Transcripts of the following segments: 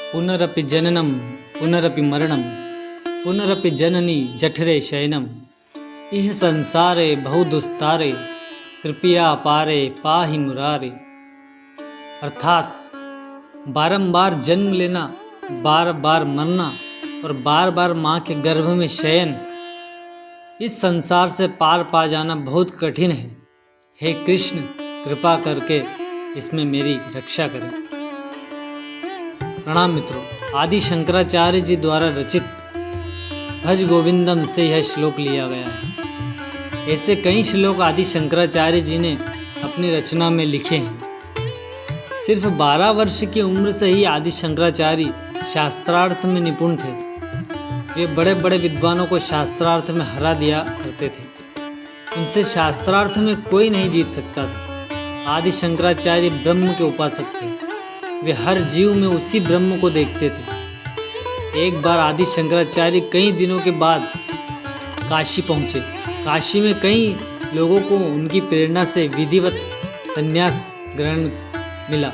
पुनरपि जननं पुनरपि मरणं पुनरपि जननी जठरे शयनम इह संसारे बहुदुस्तारे कृपया पारे पाहि मुरारे। अर्थात बारंबार जन्म लेना, बार बार मरना और बार बार माँ के गर्भ में शयन, इस संसार से पार पा जाना बहुत कठिन है। हे कृष्ण, कृपा करके इसमें मेरी रक्षा करें। प्रणाम मित्रों, आदि शंकराचार्य जी द्वारा रचित भज गोविंदम से यह श्लोक लिया गया है। ऐसे कई श्लोक आदि शंकराचार्य जी ने अपनी रचना में लिखे हैं। सिर्फ 12 वर्ष की उम्र से ही आदि शंकराचार्य शास्त्रार्थ में निपुण थे। वे बड़े बड़े विद्वानों को शास्त्रार्थ में हरा दिया करते थे। उनसे शास्त्रार्थ में कोई नहीं जीत सकता था। आदि शंकराचार्य ब्रह्म के उपासक थे। वे हर जीव में उसी ब्रह्म को देखते थे। एक बार आदि शंकराचार्य कई दिनों के बाद काशी पहुँचे। काशी में कई लोगों को उनकी प्रेरणा से विधिवत संन्यास ग्रहण मिला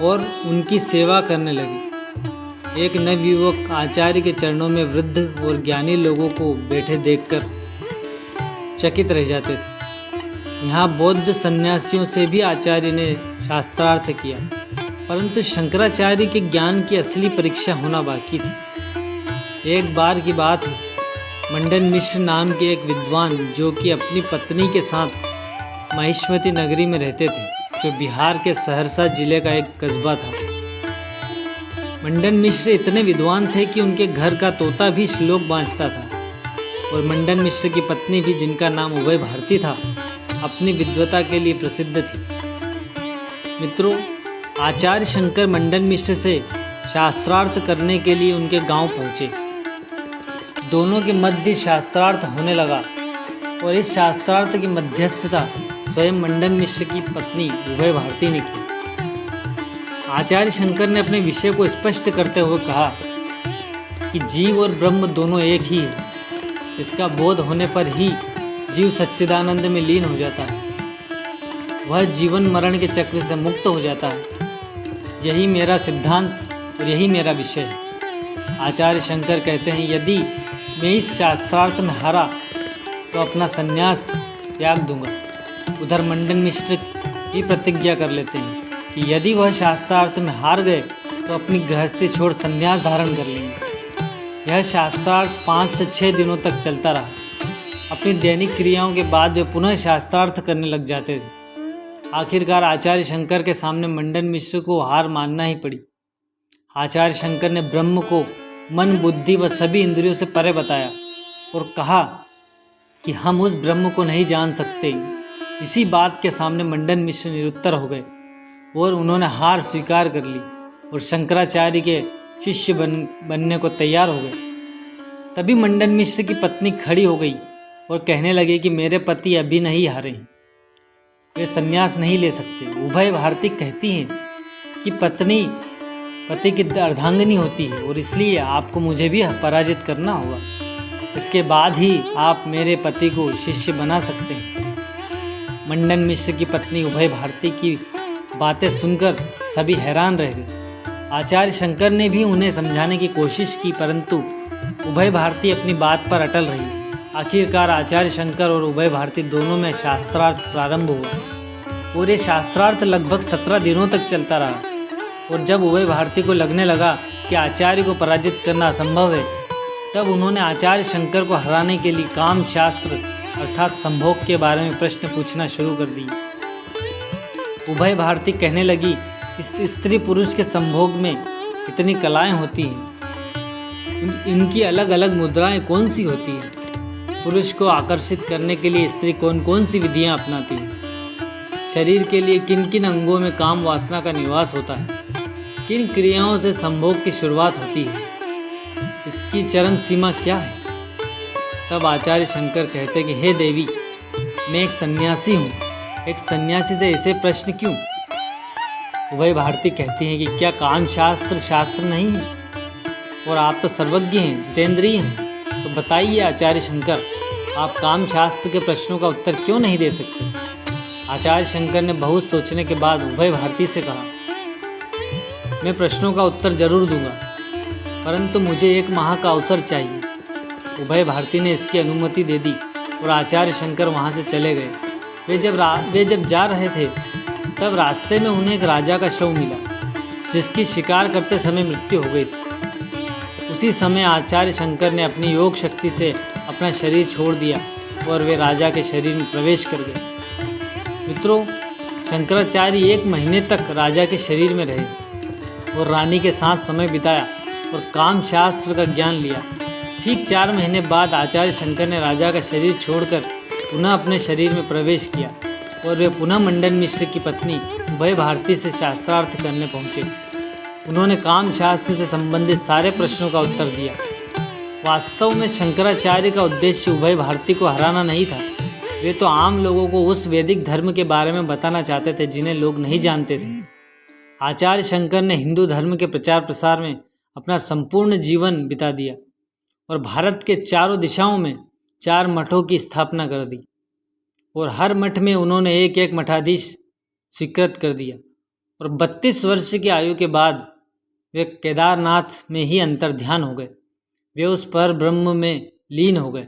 और उनकी सेवा करने लगे। एक नवयुवक आचार्य के चरणों में वृद्ध और ज्ञानी लोगों को बैठे देखकर चकित रह जाते थे। यहाँ बौद्ध सन्यासियों से भी आचार्य ने शास्त्रार्थ किया, परंतु शंकराचार्य के ज्ञान की असली परीक्षा होना बाकी थी। एक बार की बात है, मंडन मिश्र नाम के एक विद्वान जो कि अपनी पत्नी के साथ महिष्मती नगरी में रहते थे, जो बिहार के सहरसा जिले का एक कस्बा था। मंडन मिश्र इतने विद्वान थे कि उनके घर का तोता भी श्लोक बाँचता था, और मंडन मिश्र की पत्नी भी, जिनका नाम उभय भारती था, अपनी विद्वता के लिए प्रसिद्ध थी। मित्रों, आचार्य शंकर मंडन मिश्र से शास्त्रार्थ करने के लिए उनके गांव पहुंचे। दोनों के मध्य शास्त्रार्थ होने लगा और इस शास्त्रार्थ की मध्यस्थता स्वयं मंडन मिश्र की पत्नी उभय भारती ने की। आचार्य शंकर ने अपने विषय को स्पष्ट करते हुए कहा कि जीव और ब्रह्म दोनों एक ही है। इसका बोध होने पर ही जीव सच्चिदानंद में लीन हो जाता है। वह जीवन मरण के चक्र से मुक्त हो जाता है। यही मेरा सिद्धांत और यही मेरा विषय है। आचार्य शंकर कहते हैं, यदि मैं इस शास्त्रार्थ में हारा तो अपना संन्यास त्याग दूंगा। उधर मंडन मिश्र भी प्रतिज्ञा कर लेते हैं कि यदि वह शास्त्रार्थ में हार गए तो अपनी गृहस्थी छोड़ संन्यास धारण कर लेंगे। यह शास्त्रार्थ 5 से 6 दिनों तक चलता रहा। अपनी दैनिक क्रियाओं के बाद वे पुनः शास्त्रार्थ करने लग जाते थे। आखिरकार आचार्य शंकर के सामने मंडन मिश्र को हार मानना ही पड़ी। आचार्य शंकर ने ब्रह्म को मन, बुद्धि व सभी इंद्रियों से परे बताया और कहा कि हम उस ब्रह्म को नहीं जान सकते। इसी बात के सामने मंडन मिश्र निरुत्तर हो गए और उन्होंने हार स्वीकार कर ली और शंकराचार्य के शिष्य बनने को तैयार हो गए। तभी मंडन मिश्र की पत्नी खड़ी हो गई और कहने लगी कि मेरे पति अभी नहीं हारे, वे संन्यास नहीं ले सकते। उभय भारती कहती हैं कि पत्नी पति की अर्धांगिनी होती है और इसलिए आपको मुझे भी पराजित करना होगा। इसके बाद ही आप मेरे पति को शिष्य बना सकते हैं। मंडन मिश्र की पत्नी उभय भारती की बातें सुनकर सभी हैरान रह गए। आचार्य शंकर ने भी उन्हें समझाने की कोशिश की, परंतु उभय भारती अपनी बात पर अटल रही। आखिरकार आचार्य शंकर और उभय भारती दोनों में शास्त्रार्थ प्रारंभ हुआ और ये शास्त्रार्थ लगभग 17 दिनों तक चलता रहा। और जब उभय भारती को लगने लगा कि आचार्य को पराजित करना असंभव है, तब उन्होंने आचार्य शंकर को हराने के लिए काम शास्त्र अर्थात संभोग के बारे में प्रश्न पूछना शुरू कर दिए। उभय भारती कहने लगी कि स्त्री पुरुष के संभोग में इतनी कलाएं होती हैं, इनकी अलग अलग मुद्राएं कौन सी होती हैं? पुरुष को आकर्षित करने के लिए स्त्री कौन कौन सी विधियां अपनाती है? शरीर के लिए किन किन अंगों में काम वासना का निवास होता है? किन क्रियाओं से संभोग की शुरुआत होती है? इसकी चरम सीमा क्या है? तब आचार्य शंकर कहते कि हे देवी, मैं एक सन्यासी हूँ, एक सन्यासी से ऐसे प्रश्न क्यों? उभय भारती कहती हैं कि क्या काम शास्त्र शास्त्र नहीं है? और आप तो सर्वज्ञ हैं, जितेंद्रिय हैं, तो बताइए आचार्य शंकर, आप काम शास्त्र के प्रश्नों का उत्तर क्यों नहीं दे सकते? आचार्य शंकर ने बहुत सोचने के बाद उभय भारती से कहा मैं प्रश्नों का उत्तर जरूर दूंगा, परंतु मुझे 1 माह का अवसर चाहिए। उभय भारती ने इसकी अनुमति दे दी और आचार्य शंकर वहाँ से चले गए। वे जब जा रहे थे तब रास्ते में उन्हें एक राजा का शव मिला, जिसकी शिकार करते समय मृत्यु हो गई थी। उसी समय आचार्य शंकर ने अपनी योग शक्ति से अपना शरीर छोड़ दिया और वे राजा के शरीर में प्रवेश कर गए। मित्रों, शंकराचार्य 1 महीने तक राजा के शरीर में रहे और रानी के साथ समय बिताया और काम शास्त्र का ज्ञान लिया। ठीक 4 महीने बाद आचार्य शंकर ने राजा का शरीर छोड़कर पुनः अपने शरीर में प्रवेश किया और वे पुनः मंडन मिश्र की पत्नी उभय भारती से शास्त्रार्थ करने पहुँचे। उन्होंने काम शास्त्र से संबंधित सारे प्रश्नों का उत्तर दिया। वास्तव में शंकराचार्य का उद्देश्य उभय भारती को हराना नहीं था। वे तो आम लोगों को उस वैदिक धर्म के बारे में बताना चाहते थे जिन्हें लोग नहीं जानते थे। आचार्य शंकर ने हिंदू धर्म के प्रचार प्रसार में अपना संपूर्ण जीवन बिता दिया और भारत के चारों दिशाओं में 4 मठों की स्थापना कर दी और हर मठ में उन्होंने एक मठाधीश स्वीकृत कर दिया और 32 वर्ष की आयु के बाद वे केदारनाथ में ही अंतर्ध्यान हो गए। वे उस पर ब्रह्म में लीन हो गए।